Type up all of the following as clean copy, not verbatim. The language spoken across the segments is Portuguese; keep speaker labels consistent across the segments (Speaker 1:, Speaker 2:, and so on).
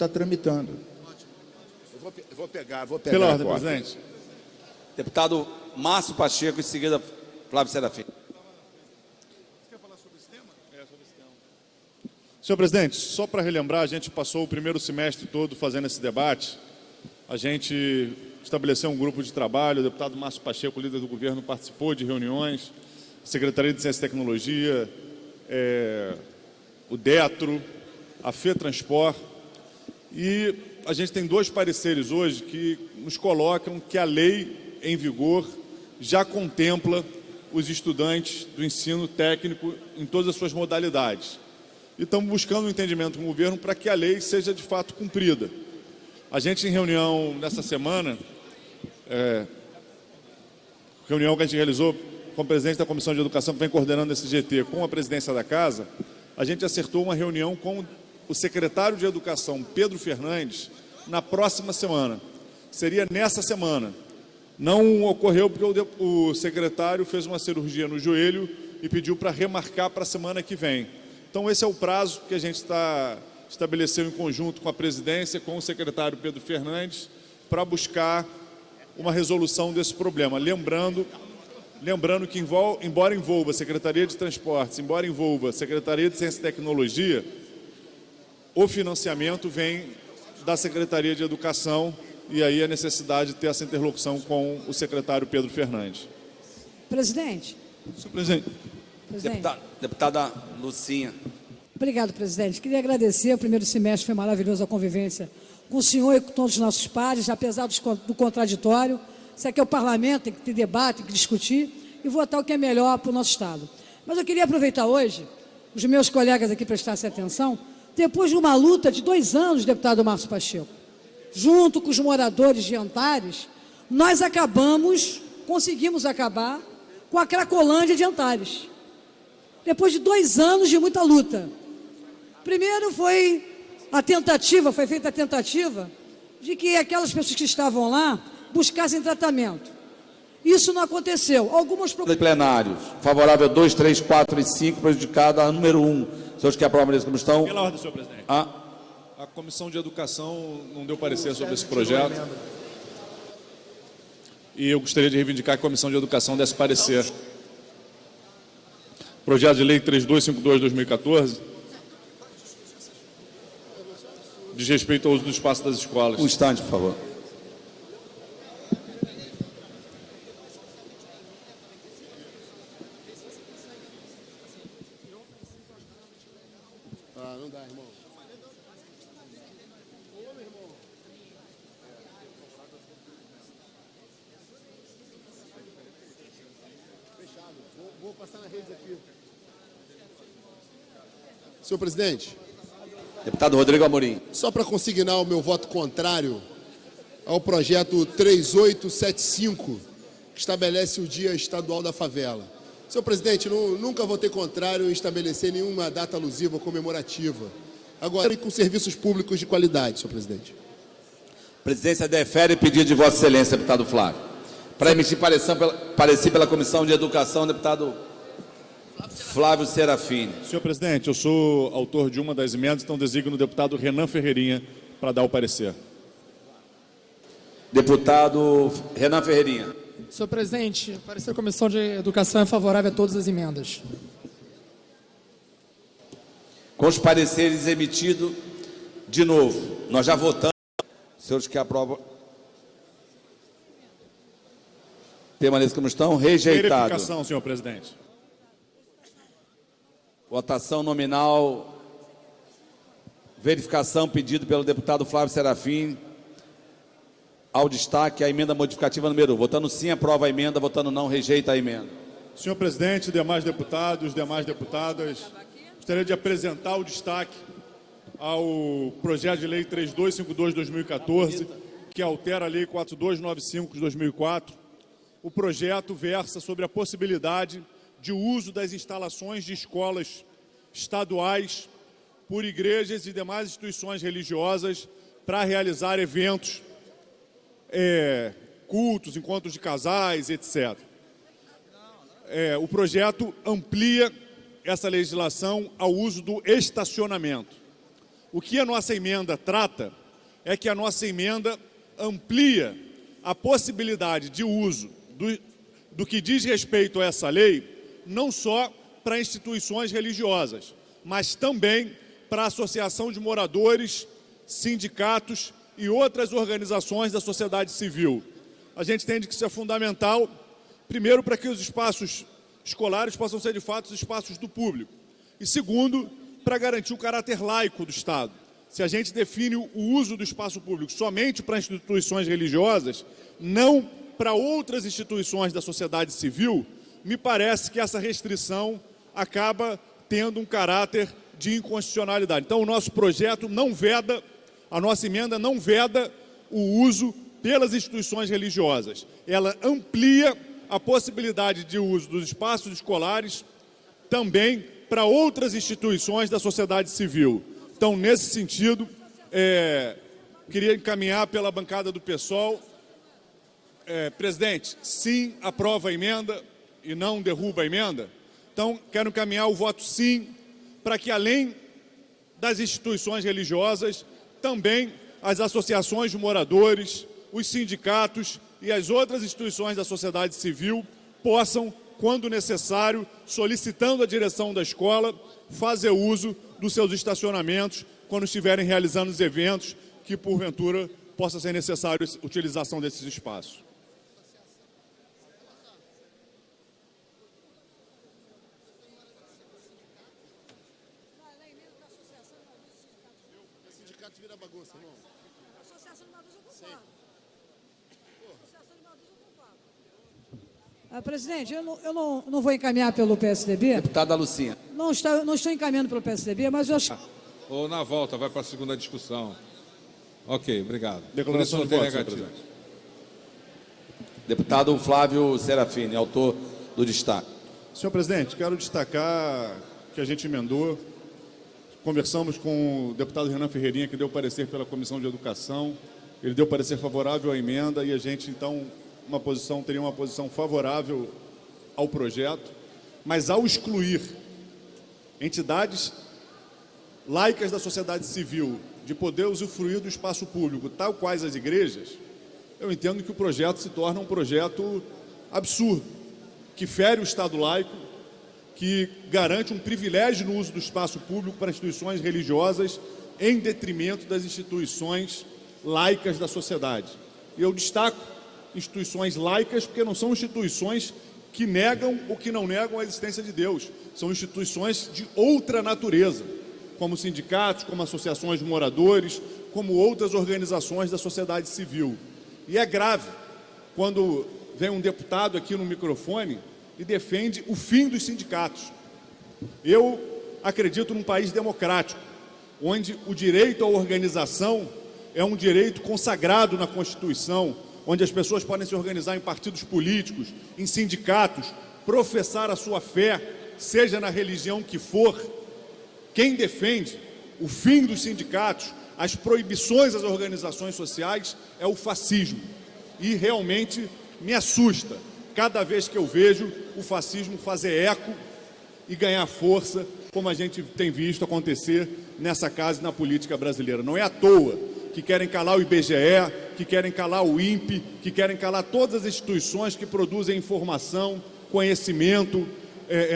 Speaker 1: está tramitando.
Speaker 2: Vou pegar
Speaker 3: Pela
Speaker 2: a
Speaker 3: ordem,
Speaker 2: cota.
Speaker 3: presidente.
Speaker 4: Deputado Márcio Pacheco, em seguida, Flávio Serafim.
Speaker 3: Senhor presidente, só para relembrar, a gente passou o primeiro semestre todo fazendo esse debate. A gente estabeleceu um grupo de trabalho, o deputado Márcio Pacheco, líder do governo, participou de reuniões, Secretaria de Ciência e Tecnologia, o DETRO, a FETransport, e a gente tem dois pareceres hoje que nos colocam que a lei em vigor já contempla os estudantes do ensino técnico em todas as suas modalidades. E estamos buscando um entendimento com o governo para que a lei seja de fato cumprida. A gente, em reunião nessa semana, reunião que a gente realizou com o presidente da Comissão de Educação, que vem coordenando esse GT, com a presidência da Casa, a gente acertou uma reunião com o secretário de Educação, Pedro Fernandes, na próxima semana. Seria nessa semana. Não ocorreu porque o secretário fez uma cirurgia no joelho e pediu para remarcar para a semana que vem. Então, esse é o prazo que a gente estabeleceu em conjunto com a presidência, com o secretário Pedro Fernandes, para buscar uma resolução desse problema. Lembrando que, embora envolva a Secretaria de Transportes, embora envolva a Secretaria de Ciência e Tecnologia, o financiamento vem da Secretaria de Educação e aí a necessidade de ter essa interlocução com o secretário Pedro Fernandes.
Speaker 5: Presidente.
Speaker 3: Senhor presidente.
Speaker 4: Deputada Lucinha.
Speaker 5: Obrigado, presidente. Queria agradecer. O primeiro semestre foi maravilhoso a convivência com o senhor e com todos os nossos pares, apesar do contraditório. Isso aqui é o parlamento, tem que ter debate, tem que discutir e votar o que é melhor para o nosso Estado. Mas eu queria aproveitar hoje, os meus colegas aqui prestassem atenção, depois de uma luta de 2 anos, deputado Márcio Pacheco, junto com os moradores de Antares, nós conseguimos acabar com a Cracolândia de Antares. Depois de 2 anos de muita luta. Primeiro foi feita a tentativa de que aquelas pessoas que estavam lá buscassem tratamento. Isso não aconteceu. Algumas
Speaker 4: Plenários. Favorável 2, 3, 4 e 5, prejudicada a número 1. Senhores que aprovam a mesma comissão.
Speaker 3: Pela ordem, senhor presidente. A Comissão de Educação não deu parecer sobre esse projeto. E eu gostaria de reivindicar que a Comissão de Educação desse parecer. Projeto de Lei 3252/2014, diz respeito ao uso do espaço das escolas.
Speaker 4: Um instante, por favor.
Speaker 2: Não dá, irmão. Fechado. Vou passar na rede aqui. Senhor presidente.
Speaker 4: Deputado Rodrigo Amorim.
Speaker 2: Só para consignar o meu voto contrário ao projeto 3875, que estabelece o Dia Estadual da Favela. Senhor presidente, nunca votei contrário em estabelecer nenhuma data alusiva ou comemorativa. Agora, e com serviços públicos de qualidade, senhor presidente.
Speaker 4: A presidência defere pedido de Vossa Excelência, deputado Flávio. Para emitir parecer pela Comissão de Educação, deputado Flávio Serafim.
Speaker 3: Senhor presidente, eu sou autor de uma das emendas, então designo o deputado Renan Ferreirinha para dar o parecer.
Speaker 4: Deputado Renan Ferreirinha.
Speaker 6: Senhor presidente, o parecer da Comissão de Educação é favorável a todas as emendas.
Speaker 4: Com os pareceres emitidos, de novo, nós já votamos. Senhores que aprovam. Permaneçam como estão. Rejeitado.
Speaker 3: Verificação, senhor presidente.
Speaker 4: Votação nominal. Verificação pedido pelo deputado Flávio Serafim. Ao destaque, a emenda modificativa número 1. Votando sim, aprova a emenda. Votando não, rejeita a emenda.
Speaker 3: Senhor presidente, demais deputados, demais deputadas, gostaria de apresentar o destaque ao projeto de lei 3252/2014, que altera a lei 4295 de 2004. O projeto versa sobre a possibilidade de uso das instalações de escolas estaduais por igrejas e demais instituições religiosas para realizar eventos, cultos, encontros de casais, etc. O projeto amplia essa legislação ao uso do estacionamento. O que a nossa emenda trata é que a nossa emenda amplia a possibilidade de uso do que diz respeito a essa lei, não só para instituições religiosas, mas também para a associação de moradores, sindicatos e outras organizações da sociedade civil. A gente entende que isso é fundamental, primeiro, para que os espaços escolares possam ser, de fato, os espaços do público. E segundo, para garantir o caráter laico do Estado. Se a gente define o uso do espaço público somente para instituições religiosas, não para outras instituições da sociedade civil, me parece que essa restrição acaba tendo um caráter de inconstitucionalidade. Então, o nosso projeto não veda, a nossa emenda não veda o uso pelas instituições religiosas. Ela amplia a possibilidade de uso dos espaços escolares também para outras instituições da sociedade civil. Então, nesse sentido, queria encaminhar pela bancada do PSOL. Presidente, sim, aprova a emenda e não derruba a emenda. Então, quero encaminhar o voto sim, para que, além das instituições religiosas, também as associações de moradores, os sindicatos e as outras instituições da sociedade civil possam, quando necessário, solicitando a direção da escola, fazer uso dos seus estacionamentos quando estiverem realizando os eventos que, porventura, possa ser necessário a utilização desses espaços.
Speaker 2: O sindicato vira bagunça, irmão.
Speaker 5: Presidente, eu não vou encaminhar pelo PSDB.
Speaker 4: Deputada Lucinha.
Speaker 5: Não estou encaminhando pelo PSDB, mas eu acho...
Speaker 1: Ou na volta, vai para a segunda discussão. Ok, obrigado.
Speaker 3: Declaração de voto, senhor presidente.
Speaker 4: Deputado Flávio Serafini, autor do destaque.
Speaker 3: Senhor presidente, quero destacar que a gente emendou, conversamos com o deputado Renan Ferreirinha, que deu parecer pela Comissão de Educação, ele deu parecer favorável à emenda e a gente, então, teria uma posição favorável ao projeto, mas ao excluir entidades laicas da sociedade civil de poder usufruir do espaço público, tal quais as igrejas, eu entendo que o projeto se torna um projeto absurdo, que fere o Estado laico, que garante um privilégio no uso do espaço público para instituições religiosas em detrimento das instituições laicas da sociedade. E eu destaco instituições laicas porque não são instituições que negam ou que não negam a existência de Deus. São instituições de outra natureza, como sindicatos, como associações de moradores, como outras organizações da sociedade civil. E é grave quando vem um deputado aqui no microfone e defende o fim dos sindicatos. Eu acredito num país democrático, onde o direito à organização é um direito consagrado na Constituição, onde as pessoas podem se organizar em partidos políticos, em sindicatos, professar a sua fé, seja na religião que for. Quem defende o fim dos sindicatos, as proibições às organizações sociais, é o fascismo. E realmente me assusta cada vez que eu vejo o fascismo fazer eco e ganhar força, como a gente tem visto acontecer nessa casa e na política brasileira. Não é à toa que querem calar o IBGE, que querem calar o INPE, que querem calar todas as instituições que produzem informação, conhecimento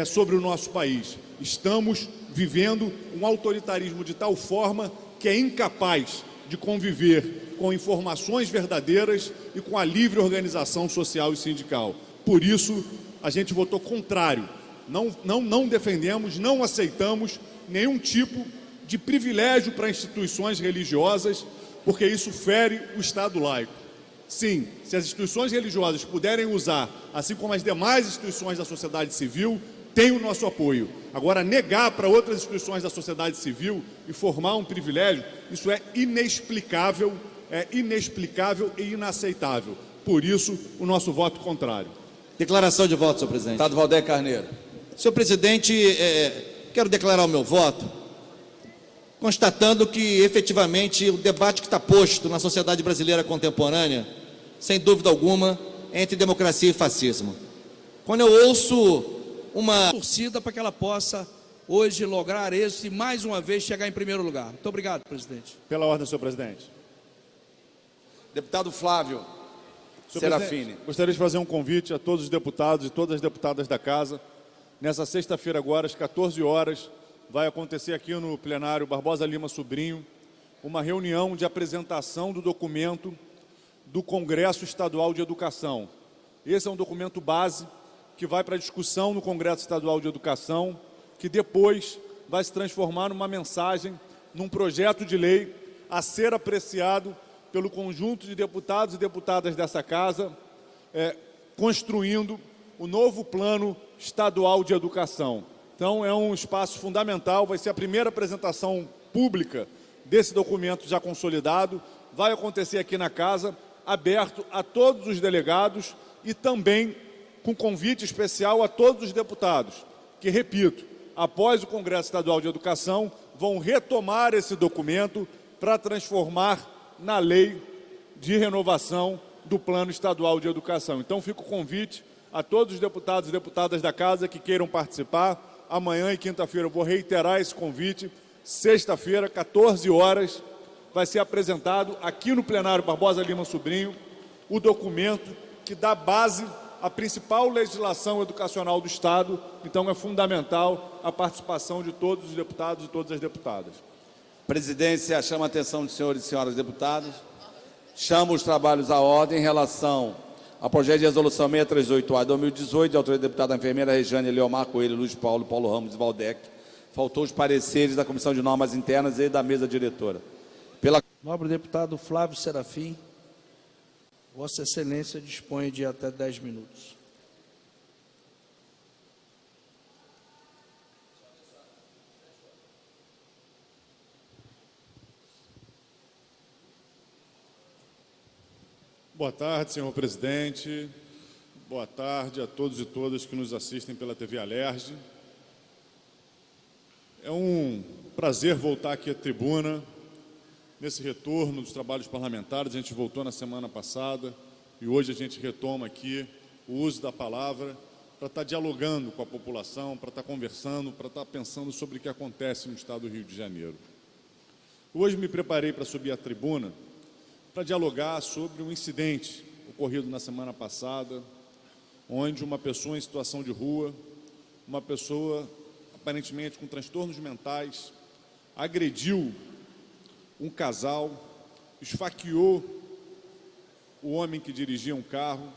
Speaker 3: sobre o nosso país. Estamos vivendo um autoritarismo de tal forma que é incapaz de conviver com informações verdadeiras e com a livre organização social e sindical. Por isso, a gente votou contrário. Não defendemos, não aceitamos nenhum tipo de privilégio para instituições religiosas, porque isso fere o Estado laico. Sim, se as instituições religiosas puderem usar, assim como as demais instituições da sociedade civil, tem o nosso apoio. Agora, negar para outras instituições da sociedade civil e formar um privilégio, isso é inexplicável e inaceitável. Por isso, o nosso voto contrário.
Speaker 7: Declaração de voto, senhor presidente.
Speaker 4: Deputado Valdeir Carneiro.
Speaker 7: Senhor presidente, quero declarar o meu voto, constatando que, efetivamente, o debate que está posto na sociedade brasileira contemporânea, sem dúvida alguma, é entre democracia e fascismo. Quando eu ouço uma torcida para que ela possa
Speaker 8: hoje lograr esse, mais uma vez, chegar em primeiro lugar. Muito obrigado, presidente.
Speaker 3: Pela ordem, senhor presidente.
Speaker 4: Deputado Flávio
Speaker 3: Senhor
Speaker 4: Serafini.
Speaker 3: presidente, gostaria de fazer um convite a todos os deputados e todas as deputadas da Casa. Nessa sexta-feira agora, às 14 horas, vai acontecer aqui no plenário Barbosa Lima Sobrinho uma reunião de apresentação do documento do Congresso Estadual de Educação. Esse é um documento base que vai para discussão no Congresso Estadual de Educação, que depois vai se transformar numa mensagem, num projeto de lei a ser apreciado pelo conjunto de deputados e deputadas dessa Casa, construindo o novo Plano Estadual de Educação. Então, é um espaço fundamental, vai ser a primeira apresentação pública desse documento já consolidado, vai acontecer aqui na Casa, aberto a todos os delegados e também com convite especial a todos os deputados, que, repito, após o Congresso Estadual de Educação, vão retomar esse documento para transformar na lei de renovação do Plano Estadual de Educação. Então, fica o convite a todos os deputados e deputadas da Casa que queiram participar. Amanhã e quinta-feira eu vou reiterar esse convite. Sexta-feira, 14 horas, vai ser apresentado aqui no plenário Barbosa Lima Sobrinho o documento que dá base à principal legislação educacional do Estado. Então, é fundamental a participação de todos os deputados e todas as deputadas.
Speaker 4: Presidência chama a atenção de senhores e senhoras deputados. Chama os trabalhos à ordem em relação ao projeto de resolução 638A de 2018, de autoria da deputada enfermeira Rejane Leomar Coelho, Luiz Paulo, Paulo Ramos e Valdec. Faltou os pareceres da Comissão de Normas Internas e da mesa diretora.
Speaker 8: Nobre deputado Flávio Serafim, Vossa Excelência dispõe de até 10 minutos.
Speaker 3: Boa tarde, senhor presidente. Boa tarde a todos e todas que nos assistem pela TV Alerj. É um prazer voltar aqui à tribuna, nesse retorno dos trabalhos parlamentares. A gente voltou na semana passada e hoje a gente retoma aqui o uso da palavra para estar dialogando com a população, para estar conversando, para estar pensando sobre o que acontece no estado do Rio de Janeiro. Hoje me preparei para subir à tribuna para dialogar sobre um incidente ocorrido na semana passada, onde uma pessoa em situação de rua, uma pessoa aparentemente com transtornos mentais, agrediu um casal, esfaqueou o homem que dirigia um carro,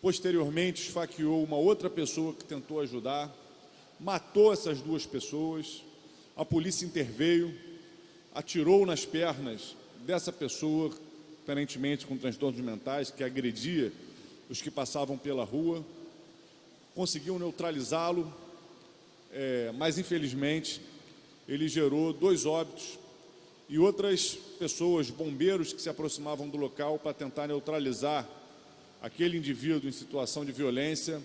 Speaker 3: posteriormente esfaqueou uma outra pessoa que tentou ajudar, matou essas duas pessoas, a polícia interveio, atirou nas pernas dessa pessoa, aparentemente com transtornos mentais, que agredia os que passavam pela rua, conseguiu neutralizá-lo, mas infelizmente ele gerou 2 óbitos e outras pessoas, bombeiros que se aproximavam do local para tentar neutralizar aquele indivíduo em situação de violência,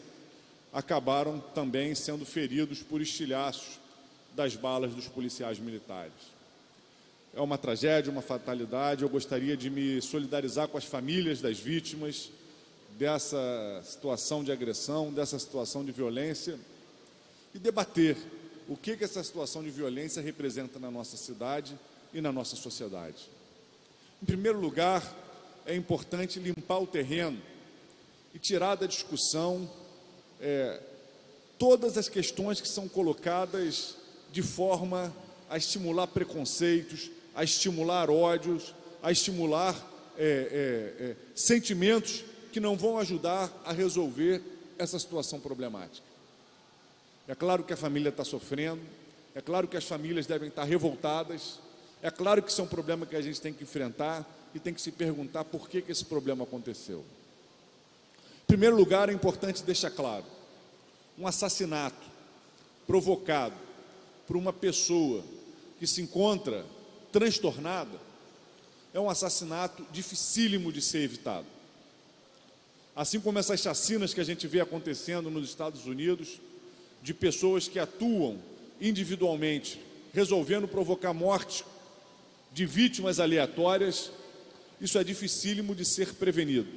Speaker 3: acabaram também sendo feridos por estilhaços das balas dos policiais militares. É uma tragédia, uma fatalidade. Eu gostaria de me solidarizar com as famílias das vítimas dessa situação de agressão, dessa situação de violência e debater o que essa situação de violência representa na nossa cidade e na nossa sociedade. Em primeiro lugar, é importante limpar o terreno e tirar da discussão todas as questões que são colocadas de forma a estimular preconceitos, a estimular ódios, a estimular sentimentos que não vão ajudar a resolver essa situação problemática. É claro que a família está sofrendo, é claro que as famílias devem estar revoltadas, é claro que isso é um problema que a gente tem que enfrentar e tem que se perguntar por que esse problema aconteceu. Em primeiro lugar, é importante deixar claro, um assassinato provocado por uma pessoa que se encontra transtornada é um assassinato dificílimo de ser evitado. Assim como essas chacinas que a gente vê acontecendo nos Estados Unidos, de pessoas que atuam individualmente, resolvendo provocar morte de vítimas aleatórias, isso é dificílimo de ser prevenido.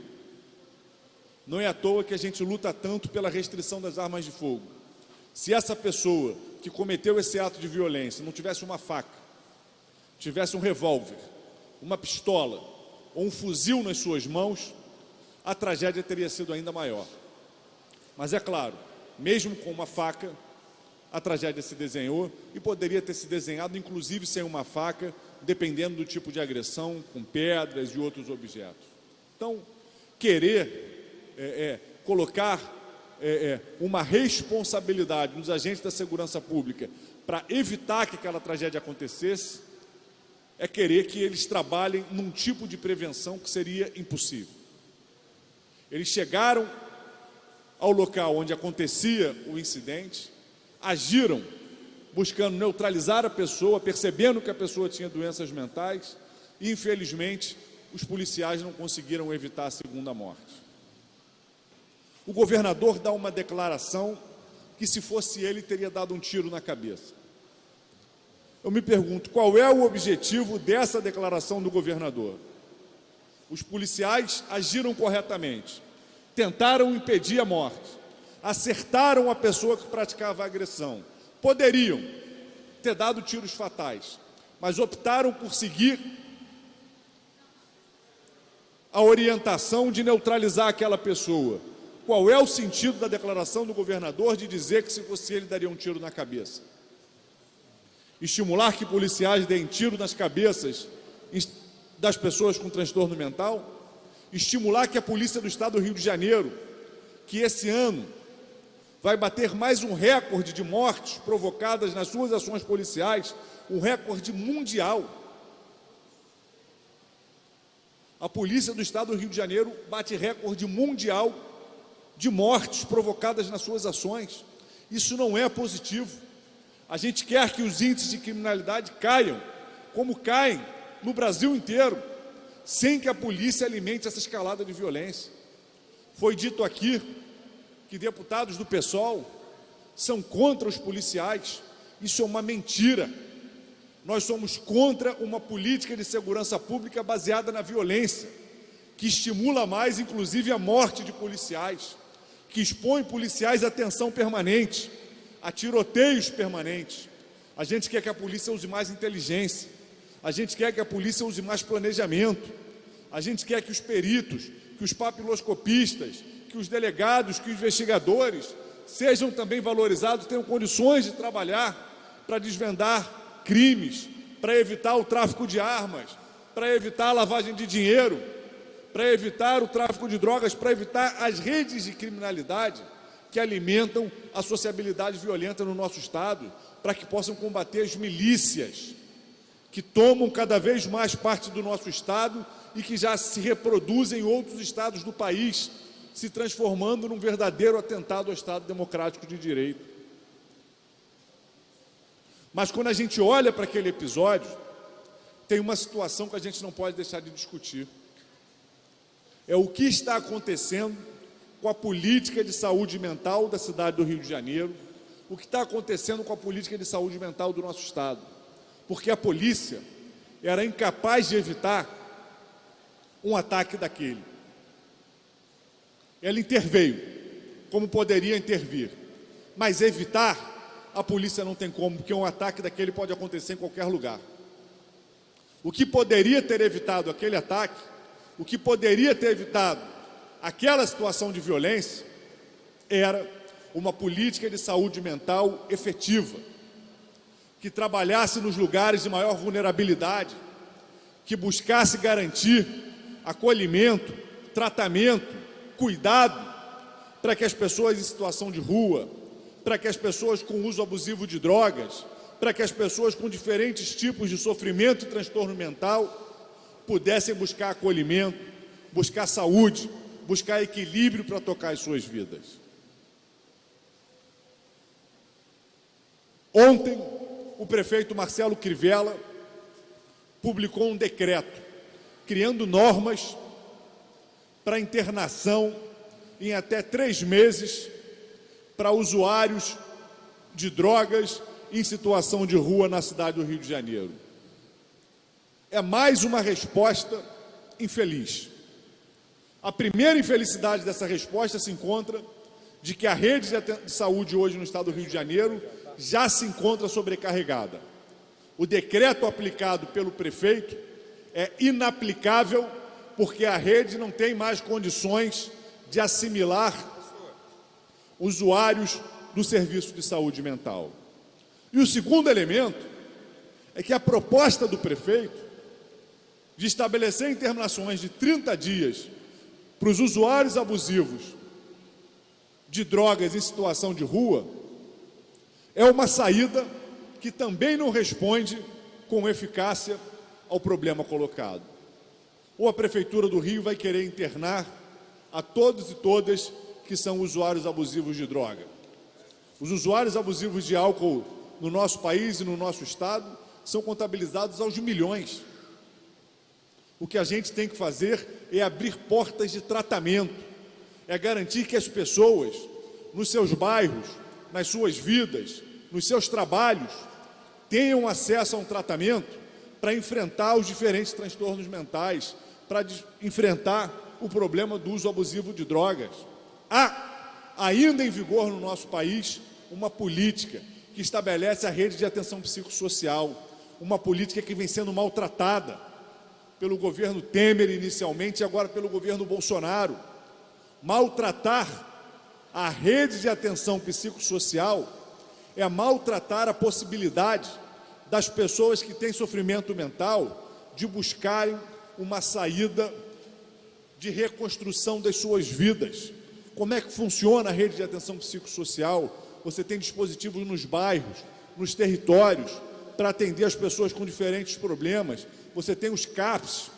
Speaker 3: Não é à toa que a gente luta tanto pela restrição das armas de fogo. Se essa pessoa que cometeu esse ato de violência não tivesse uma faca, tivesse um revólver, uma pistola ou um fuzil nas suas mãos, a tragédia teria sido ainda maior. Mas é claro, mesmo com uma faca, a tragédia se desenhou e poderia ter se desenhado inclusive sem uma faca, dependendo do tipo de agressão, com pedras e outros objetos. Então, querer colocar uma responsabilidade nos agentes da segurança pública para evitar que aquela tragédia acontecesse, é querer que eles trabalhem num tipo de prevenção que seria impossível. Eles chegaram ao local onde acontecia o incidente, agiram buscando neutralizar a pessoa, percebendo que a pessoa tinha doenças mentais e, infelizmente, os policiais não conseguiram evitar a segunda morte. O governador dá uma declaração que, se fosse ele, teria dado um tiro na cabeça. Eu me pergunto, qual é o objetivo dessa declaração do governador? Os policiais agiram corretamente, tentaram impedir a morte, acertaram a pessoa que praticava a agressão. Poderiam ter dado tiros fatais, mas optaram por seguir a orientação de neutralizar aquela pessoa. Qual é o sentido da declaração do governador de dizer que, se fosse ele, daria um tiro na cabeça? Estimular que policiais deem tiro nas cabeças das pessoas com transtorno mental? Estimular que a Polícia do Estado do Rio de Janeiro, que esse ano vai bater mais um recorde de mortes provocadas nas suas ações policiais, um recorde mundial. A Polícia do Estado do Rio de Janeiro bate recorde mundial de mortes provocadas nas suas ações. Isso não é positivo. A gente quer que os índices de criminalidade caiam, como caem no Brasil inteiro, sem que a polícia alimente essa escalada de violência. Foi dito aqui que deputados do PSOL são contra os policiais. Isso é uma mentira. Nós somos contra uma política de segurança pública baseada na violência, que estimula mais, inclusive, a morte de policiais, que expõe policiais à tensão permanente, a tiroteios permanentes. A gente quer que a polícia use mais inteligência, a gente quer que a polícia use mais planejamento, a gente quer que os peritos, que os papiloscopistas, que os delegados, que os investigadores sejam também valorizados, tenham condições de trabalhar para desvendar crimes, para evitar o tráfico de armas, para evitar a lavagem de dinheiro, para evitar o tráfico de drogas, para evitar as redes de criminalidade que alimentam a sociabilidade violenta no nosso Estado, para que possam combater as milícias que tomam cada vez mais parte do nosso Estado e que já se reproduzem em outros estados do país, se transformando num verdadeiro atentado ao Estado democrático de direito. Mas quando a gente olha para aquele episódio, tem uma situação que a gente não pode deixar de discutir. É o que está acontecendo com a política de saúde mental da cidade do Rio de Janeiro, o que está acontecendo com a política de saúde mental do nosso Estado. Porque a polícia era incapaz de evitar um ataque daquele. Ela interveio, como poderia intervir, mas evitar, a polícia não tem como, porque um ataque daquele pode acontecer em qualquer lugar. O que poderia ter evitado aquele ataque, o que poderia ter evitado aquela situação de violência, era uma política de saúde mental efetiva, que trabalhasse nos lugares de maior vulnerabilidade, que buscasse garantir acolhimento, tratamento, cuidado para que as pessoas em situação de rua, para que as pessoas com uso abusivo de drogas, para que as pessoas com diferentes tipos de sofrimento e transtorno mental pudessem buscar acolhimento, buscar saúde, buscar equilíbrio para tocar as suas vidas. Ontem, o prefeito Marcelo Crivella publicou um decreto criando normas para internação em até 3 meses para usuários de drogas em situação de rua na cidade do Rio de Janeiro. É mais uma resposta infeliz. A primeira infelicidade dessa resposta se encontra de que a rede de saúde hoje no estado do Rio de Janeiro já se encontra sobrecarregada. O decreto aplicado pelo prefeito é inaplicável porque a rede não tem mais condições de assimilar usuários do serviço de saúde mental. E o segundo elemento é que a proposta do prefeito de estabelecer internações de 30 dias para os usuários abusivos de drogas em situação de rua é uma saída que também não responde com eficácia ao problema colocado. Ou a Prefeitura do Rio vai querer internar a todos e todas que são usuários abusivos de droga. Os usuários abusivos de álcool no nosso país e no nosso estado são contabilizados aos milhões. O que a gente tem que fazer é abrir portas de tratamento, é garantir que as pessoas, nos seus bairros, nas suas vidas, nos seus trabalhos, tenham acesso a um tratamento para enfrentar os diferentes transtornos mentais, para enfrentar o problema do uso abusivo de drogas. Há ainda em vigor no nosso país uma política que estabelece a rede de atenção psicossocial, uma política que vem sendo maltratada pelo governo Temer inicialmente e agora pelo governo Bolsonaro. Maltratar a rede de atenção psicossocial é maltratar a possibilidade das pessoas que têm sofrimento mental de buscarem uma saída de reconstrução das suas vidas. Como é que funciona a rede de atenção psicossocial? Você tem dispositivos nos bairros, nos territórios, para atender as pessoas com diferentes problemas. Você tem os CAPs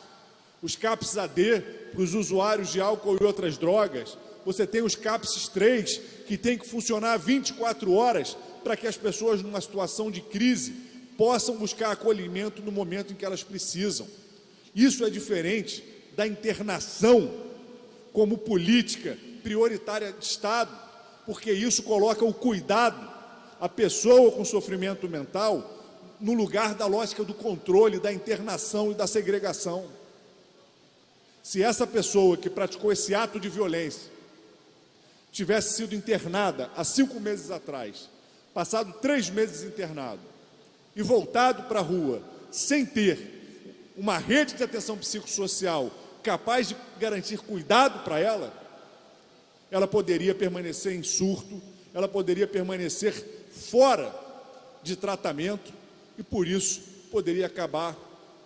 Speaker 3: AD para os usuários de álcool e outras drogas. Você tem os CAPs 3, que tem que funcionar 24 horas para que as pessoas, numa situação de crise, possam buscar acolhimento no momento em que elas precisam. Isso é diferente da internação como política prioritária de Estado, porque isso coloca o cuidado, a pessoa com sofrimento mental, no lugar da lógica do controle, da internação e da segregação. Se essa pessoa que praticou esse ato de violência tivesse sido internada há 5 meses atrás, passado 3 meses internado e voltado para a rua sem ter uma rede de atenção psicossocial capaz de garantir cuidado para ela, ela poderia permanecer em surto, ela poderia permanecer fora de tratamento e, por isso, poderia acabar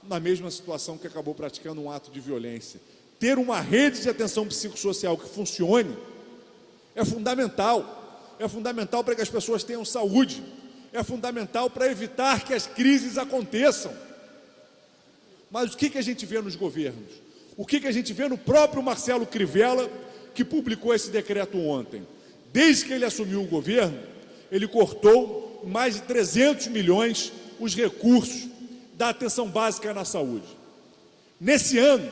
Speaker 3: na mesma situação que acabou praticando um ato de violência. Ter uma rede de atenção psicossocial que funcione é fundamental. É fundamental para que as pessoas tenham saúde. É fundamental para evitar que as crises aconteçam. Mas o que a gente vê nos governos? O que a gente vê no próprio Marcelo Crivella, que publicou esse decreto ontem? Desde que ele assumiu o governo, ele cortou em mais de 300 milhões os recursos da atenção básica na saúde. Nesse ano,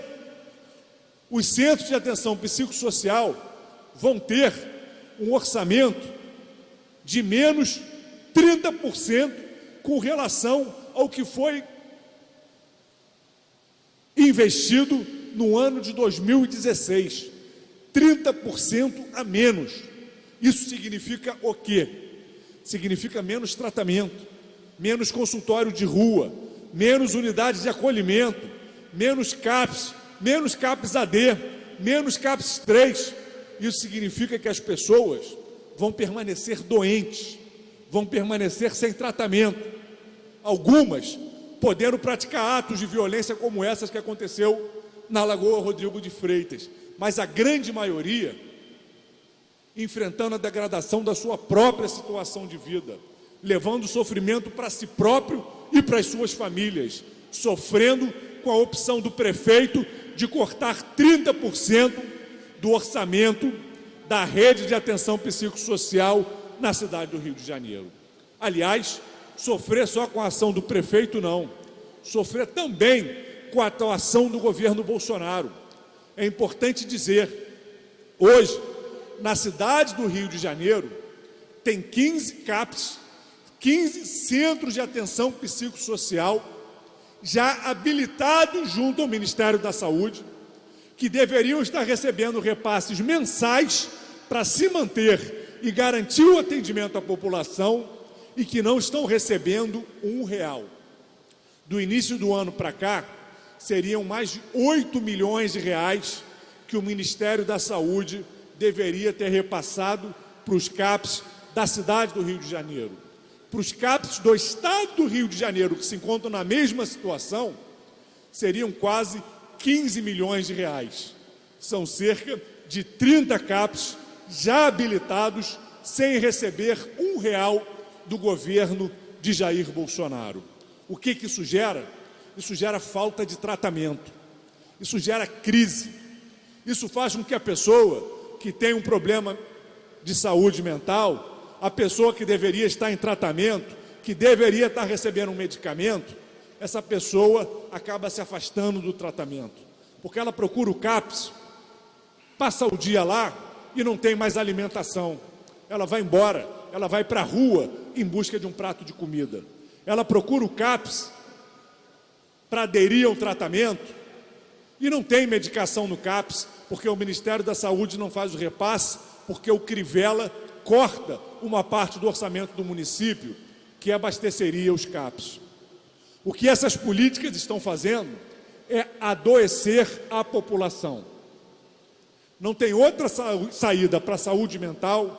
Speaker 3: os centros de atenção psicossocial vão ter um orçamento de menos 30% com relação ao que foi investido no ano de 2016. 30% a menos. Isso significa o quê? Significa menos tratamento, menos consultório de rua, menos unidades de acolhimento, menos CAPs AD, menos CAPs 3. Isso significa que as pessoas vão permanecer doentes, vão permanecer sem tratamento, algumas podendo praticar atos de violência como essas que aconteceu na Lagoa Rodrigo de Freitas, mas a grande maioria enfrentando a degradação da sua própria situação de vida, levando sofrimento para si próprio e para as suas famílias, sofrendo com a opção do prefeito de cortar 30% do orçamento da rede de atenção psicossocial na cidade do Rio de Janeiro. Aliás, sofrer só com a ação do prefeito não, sofrer também com a atuação do governo Bolsonaro. É importante dizer, hoje, na cidade do Rio de Janeiro, tem 15 CAPs, 15 centros de atenção psicossocial já habilitados junto ao Ministério da Saúde, que deveriam estar recebendo repasses mensais para se manter e garantir o atendimento à população, e que não estão recebendo R$1. Do início do ano para cá, seriam mais de 8 milhões de reais que o Ministério da Saúde deveria ter repassado para os CAPs da cidade do Rio de Janeiro. Para os CAPs do estado do Rio de Janeiro, que se encontram na mesma situação, seriam quase 15 milhões de reais. São cerca de 30 CAPs já habilitados sem receber R$1 do governo de Jair Bolsonaro. O que isso gera? Isso gera falta de tratamento, isso gera crise, isso faz com que a pessoa que tem um problema de saúde mental, a pessoa que deveria estar em tratamento, que deveria estar recebendo um medicamento, essa pessoa acaba se afastando do tratamento, porque ela procura o CAPS, passa o dia lá e não tem mais alimentação, ela vai embora, ela vai para a rua em busca de um prato de comida, ela procura o CAPS para aderir ao tratamento e não tem medicação no CAPS, porque o Ministério da Saúde não faz o repasse, porque o Crivella corta uma parte do orçamento do município que abasteceria os CAPs. O que essas políticas estão fazendo é adoecer a população. Não tem outra saída para a saúde mental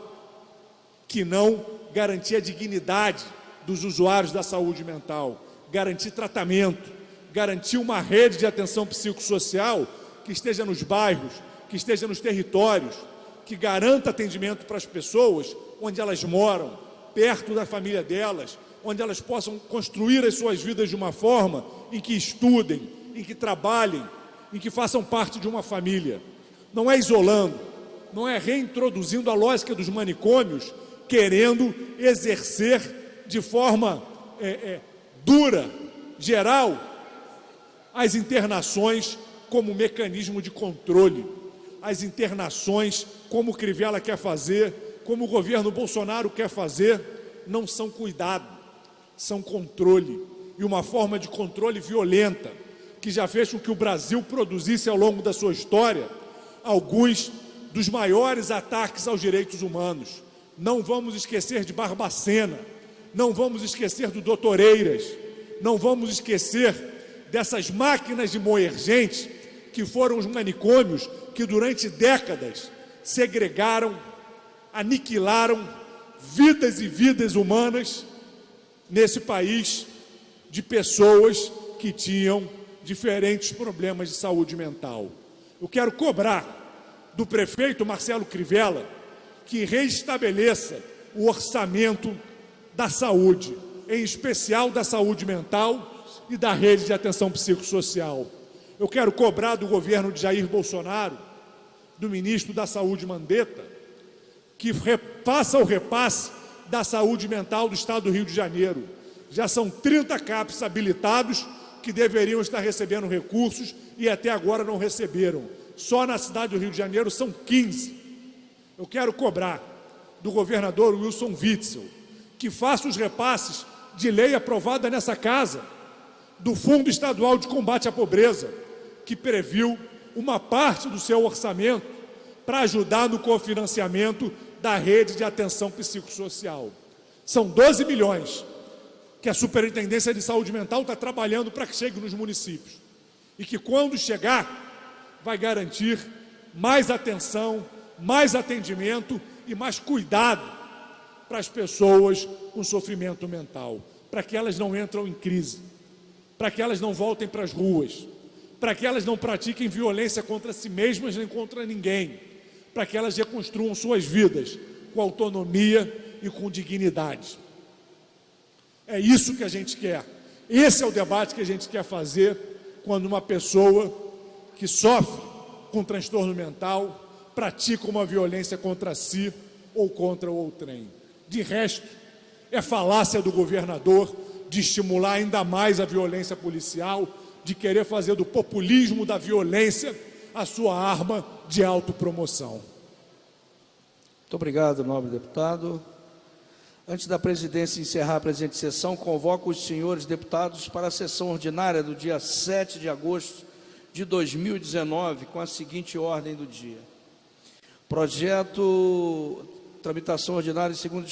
Speaker 3: que não garantir a dignidade dos usuários da saúde mental, garantir tratamento, garantir uma rede de atenção psicossocial que esteja nos bairros, que esteja nos territórios, que garanta atendimento para as pessoas onde elas moram, perto da família delas, onde elas possam construir as suas vidas de uma forma em que estudem, em que trabalhem, em que façam parte de uma família. Não é isolando, não é reintroduzindo a lógica dos manicômios, querendo exercer de forma dura, geral, as internações como mecanismo de controle, as internações como o Crivella quer fazer, como o governo Bolsonaro quer fazer, não são cuidado, são controle, e uma forma de controle violenta, que já fez com que o Brasil produzisse ao longo da sua história alguns dos maiores ataques aos direitos humanos. Não vamos esquecer de Barbacena, não vamos esquecer do Dr. Eiras, não vamos esquecer dessas máquinas de moer gente, que foram os manicômios que durante décadas segregaram, aniquilaram vidas e vidas humanas nesse país de pessoas que tinham diferentes problemas de saúde mental. Eu quero cobrar do prefeito Marcelo Crivella que reestabeleça o orçamento da saúde, em especial da saúde mental e da rede de atenção psicossocial. Eu quero cobrar do governo de Jair Bolsonaro, do ministro da Saúde Mandetta, que faça o repasse da saúde mental do estado do Rio de Janeiro. Já são 30 CAPs habilitados que deveriam estar recebendo recursos e até agora não receberam. Só na cidade do Rio de Janeiro são 15. Eu quero cobrar do governador Wilson Witzel que faça os repasses de lei aprovada nessa casa, do Fundo Estadual de Combate à Pobreza, que previu uma parte do seu orçamento para ajudar no cofinanciamento da rede de atenção psicossocial. São 12 milhões que a Superintendência de Saúde Mental está trabalhando para que chegue nos municípios. E que quando chegar, vai garantir mais atenção, mais atendimento e mais cuidado para as pessoas com sofrimento mental, para que elas não entrem em crise, para que elas não voltem para as ruas, para que elas não pratiquem violência contra si mesmas nem contra ninguém, para que elas reconstruam suas vidas com autonomia e com dignidade. É isso que a gente quer. Esse é o debate que a gente quer fazer quando uma pessoa que sofre com transtorno mental pratica uma violência contra si ou contra o outrem. De resto, é falácia do governador de estimular ainda mais a violência policial, de querer fazer do populismo da violência a sua arma de autopromoção.
Speaker 8: Muito obrigado, nobre deputado. Antes da presidência encerrar a presente sessão, convoco os senhores deputados para a sessão ordinária do dia 7 de agosto de 2019, com a seguinte ordem do dia. Projeto, tramitação ordinária em segundo